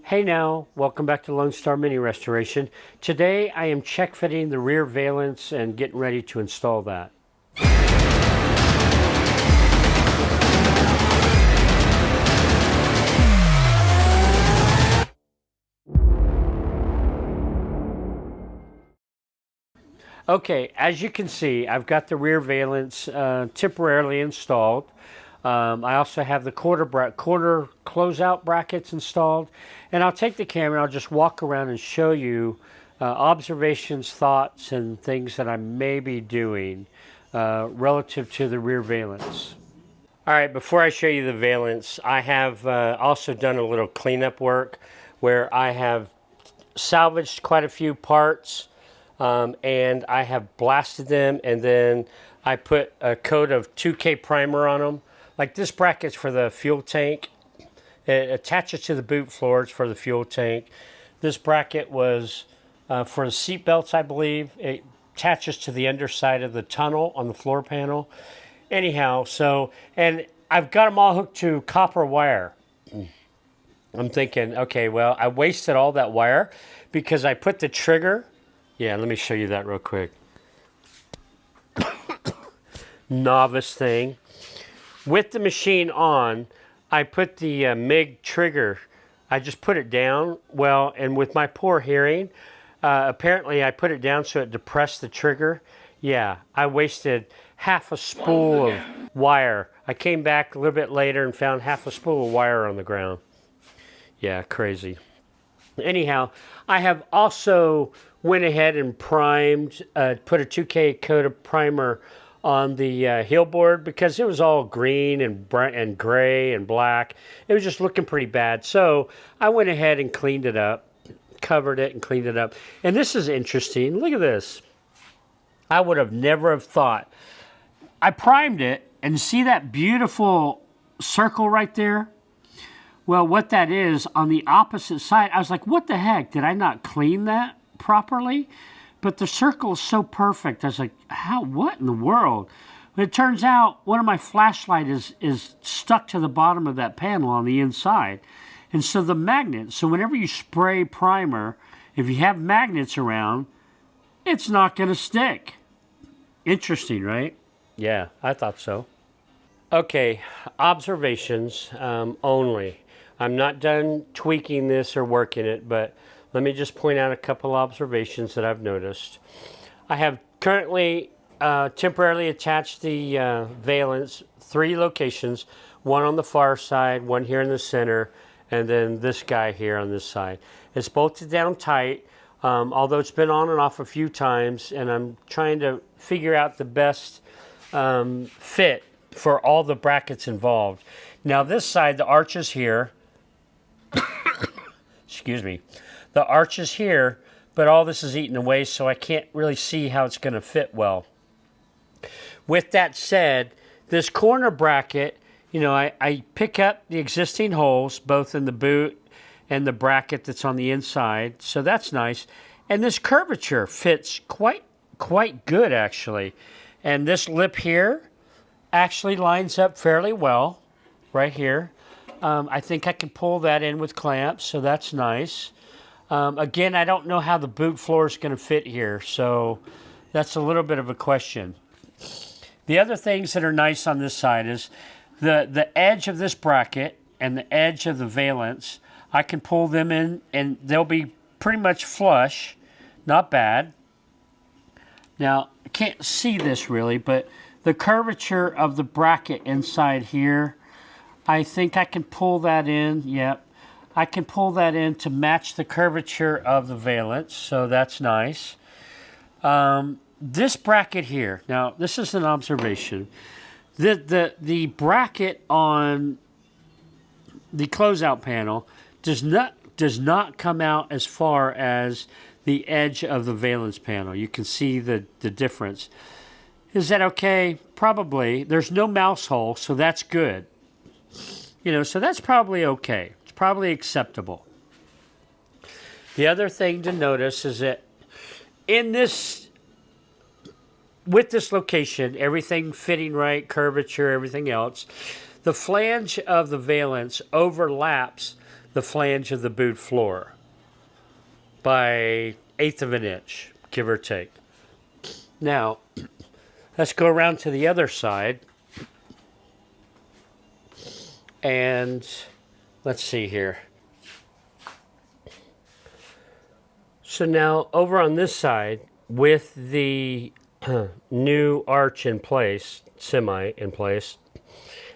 Hey now, welcome back to Lone Star Mini Restoration. Today I am check fitting the rear valance and getting ready to install that. Okay, as you can see, I've got the rear valance temporarily installed. I also have the quarter closeout brackets installed, and I'll take the camera and I'll just walk around and show you observations, thoughts, and things that I may be doing relative to the rear valance. All right, before I show you the valance, I have also done a little cleanup work where I have salvaged quite a few parts and I have blasted them, and then I put a coat of 2K primer on them. Like this bracket's for the fuel tank. It attaches to the boot floors for the fuel tank. This bracket was for the seat belts, I believe. It attaches to the underside of the tunnel on the floor panel. Anyhow, and I've got them all hooked to copper wire. I'm thinking, okay, well, I wasted all that wire because I put the trigger. Yeah, let me show you that real quick. Novice thing. With the machine on, I put the MIG trigger. I just put it down. Well, and with my poor hearing, apparently I put it down so it depressed the trigger. Yeah, I wasted half a spool of wire. I came back a little bit later and found half a spool of wire on the ground. Yeah, crazy. Anyhow, I have also went ahead and primed, put a 2K coat of primer on the heel board because it was all green and gray and black. It was just looking pretty bad. So I went ahead and cleaned it up, covered it and cleaned it up. And this is interesting. Look at this. I would have never have thought. I primed it, and see that beautiful circle right there? Well, what that is, on the opposite side, I was like, what the heck? Did I not clean that properly? But the circle is so perfect. I was like, what in the world? But it turns out one of my flashlight is stuck to the bottom of that panel on the inside. And so the magnet, so whenever you spray primer, if you have magnets around, it's not going to stick. Interesting, right? Yeah, I thought so. Okay, observations only. I'm not done tweaking this or working it, but let me just point out a couple observations that I've noticed. I have currently temporarily attached the valance, 3 locations, one on the far side, one here in the center, and then this guy here on this side. It's bolted down tight, although it's been on and off a few times, and I'm trying to figure out the best fit for all the brackets involved. Now this side, the arch is here. Excuse me. The arch is here, but all this is eaten away, so I can't really see how it's going to fit well. With that said, this corner bracket, you know, I pick up the existing holes, both in the boot and the bracket that's on the inside, so that's nice. And this curvature fits quite good, actually. And this lip here actually lines up fairly well, right here. I think I can pull that in with clamps, so that's nice. Again, I don't know how the boot floor is going to fit here, so that's a little bit of a question. The other things that are nice on this side is the edge of this bracket and the edge of the valance. I can pull them in, and they'll be pretty much flush. Not bad. Now, I can't see this really, but the curvature of the bracket inside here, I think I can pull that in. Yep. I can pull that in to match the curvature of the valance, so that's nice. This bracket here, now this is an observation. The bracket on the closeout panel does not come out as far as the edge of the valance panel. You can see the difference. Is that okay? Probably. There's no mouse hole, so that's good. You know, so that's probably okay. It's probably acceptable. The other thing to notice is that with this location, everything fitting right, curvature, everything else, the flange of the valance overlaps the flange of the boot floor by 1/8 of an inch, give or take. Now, let's go around to the other side. And let's see here. So now over on this side, with the new arch in place, semi in place,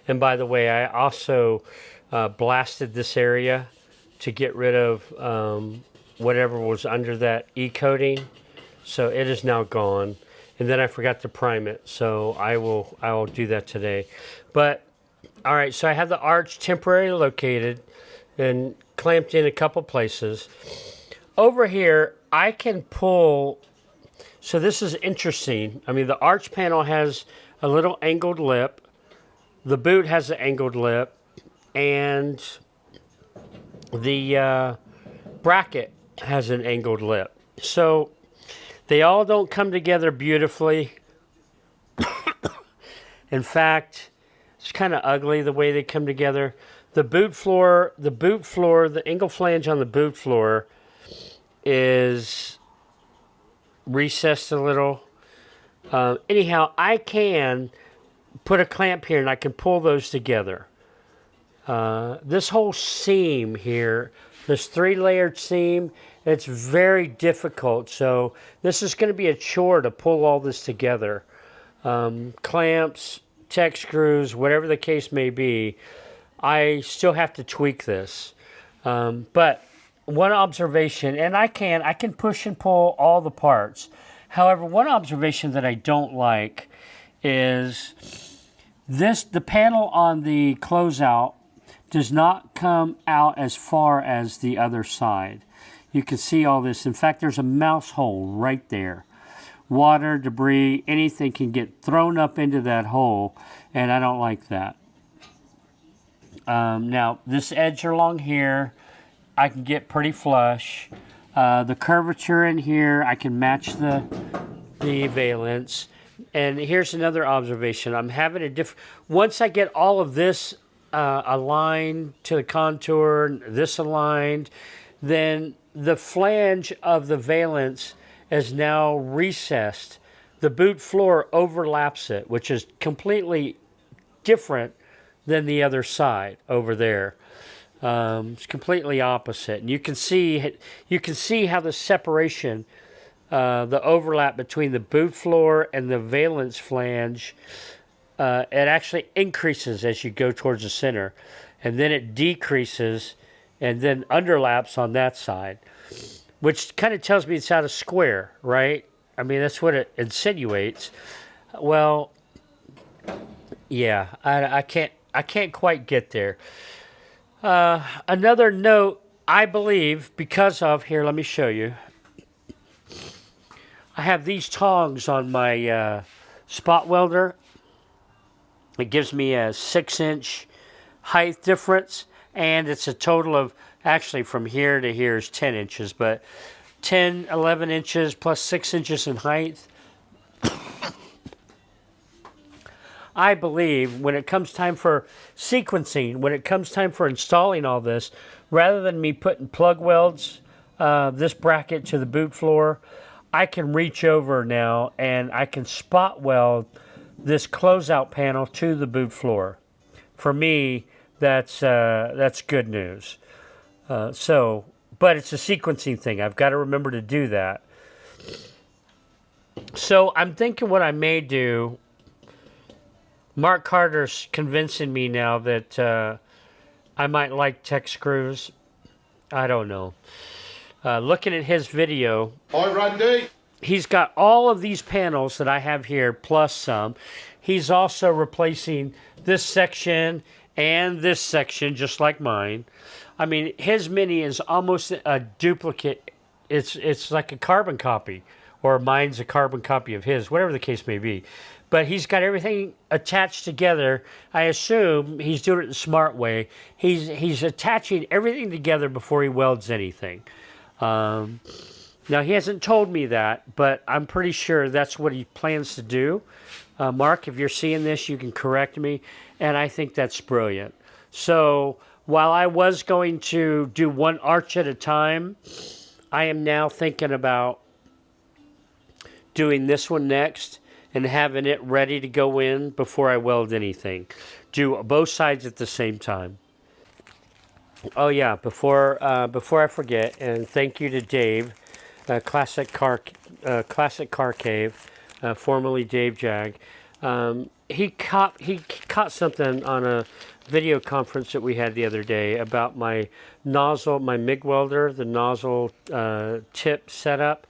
and by the way, I also blasted this area to get rid of whatever was under that E-coating. So it is now gone. And then I forgot to prime it, so I will do that today. But all right, so I have the arch temporarily located and clamped in a couple places. Over here, I can pull, so this is interesting. I mean, the arch panel has a little angled lip. The boot has an angled lip. And the bracket has an angled lip. So they all don't come together beautifully. In fact, it's kind of ugly the way they come together. The boot floor, the angle flange on the boot floor is recessed a little. Anyhow, I can put a clamp here and I can pull those together. This whole seam here, this 3-layered seam, it's very difficult. So this is going to be a chore to pull all this together. Clamps, tech screws, whatever the case may be, I still have to tweak this. But one observation, and I can push and pull all the parts. However, one observation that I don't like is the panel on the closeout does not come out as far as the other side. You can see all this. In fact, there's a mouse hole right there. Water, debris, anything can get thrown up into that hole, and I don't like that. Now, this edge along here, I can get pretty flush. The curvature in here, I can match the valance. And here's another observation. I'm having a once I get all of this aligned to the contour, this aligned, then the flange of the valance is now recessed. The boot floor overlaps it, which is completely different than the other side over there. It's completely opposite. And you can see how the separation, the overlap between the boot floor and the valance flange, it actually increases as you go towards the center. And then it decreases and then underlaps on that side, which kind of tells me it's out of square, right? I mean, that's what it insinuates. Well, yeah, I can't quite get there. Another note, I believe, because of, here, let me show you. I have these tongs on my spot welder. It gives me a 6-inch height difference, and it's a total of, actually from here to here is 10 inches, but 10, 11 inches plus 6 inches in height. I believe when it comes time for sequencing, when it comes time for installing all this, rather than me putting plug welds, this bracket to the boot floor, I can reach over now and I can spot weld this closeout panel to the boot floor. For me, that's good news. But it's a sequencing thing. I've got to remember to do that. So I'm thinking what I may do. Mark Carter's convincing me now that I might like tech screws. I don't know. Looking at his video, Hi, Randy. He's got all of these panels that I have here, plus some. He's also replacing this section and this section, just like mine. I mean, his Mini is almost a duplicate. It's like a carbon copy, or mine's a carbon copy of his, whatever the case may be. But he's got everything attached together. I assume he's doing it the smart way. He's attaching everything together before he welds anything. Now, he hasn't told me that, but I'm pretty sure that's what he plans to do. Mark, if you're seeing this, you can correct me, and I think that's brilliant. So while I was going to do one arch at a time, I am now thinking about doing this one next and having it ready to go in before I weld anything. Do both sides at the same time. Oh yeah, before I forget, and thank you to Dave, Classic Car Cave, formerly Dave Jag. He caught something on a video conference that we had the other day about my nozzle, my MIG welder, the nozzle tip setup,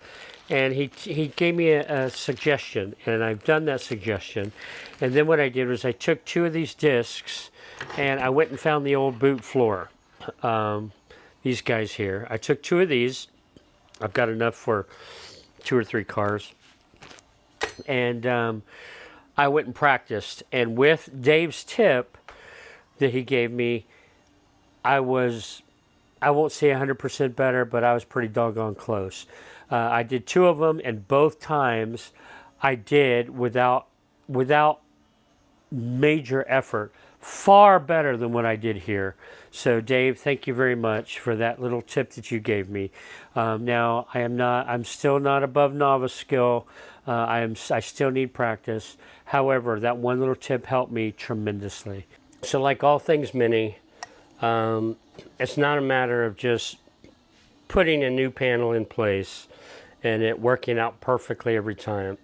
and he gave me a suggestion, and I've done that suggestion. And then what I did was I took 2 of these discs, and I went and found the old boot floor. These guys here. I took 2 of these. I've got enough for 2 or 3 cars. And I went and practiced. And with Dave's tip that he gave me, I won't say 100% better, but I was pretty doggone close. I did 2 of them, and both times I did without major effort. Far better than what I did here. So Dave, thank you very much for that little tip that you gave me. Now I'm still not above novice skill. I still need practice. However, that one little tip helped me tremendously. So like all things mini, it's not a matter of just putting a new panel in place and it working out perfectly every time.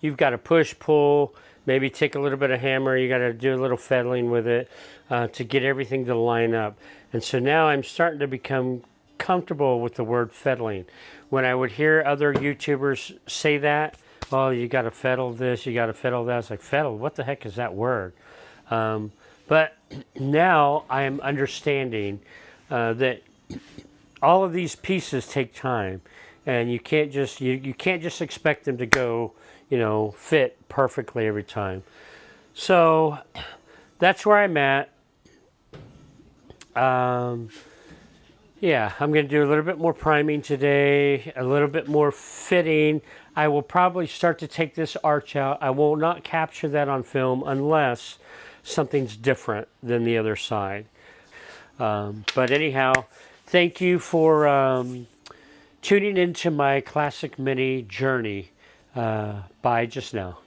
You've got to push, pull, maybe take a little bit of hammer. You got to do a little fettling with it to get everything to line up. And so now I'm starting to become comfortable with the word fettling. When I would hear other YouTubers say that, oh, you got to fettle this, you got to fettle that. It's like, fettle, what the heck is that word? But now I am understanding that all of these pieces take time, and you can't just you can't just expect them to go, fit perfectly every time. So that's where I'm at. Yeah, I'm going to do a little bit more priming today, a little bit more fitting. I will probably start to take this arch out. I will not capture that on film unless something's different than the other side. But anyhow, thank you for tuning into my Classic Mini journey. Bye just now.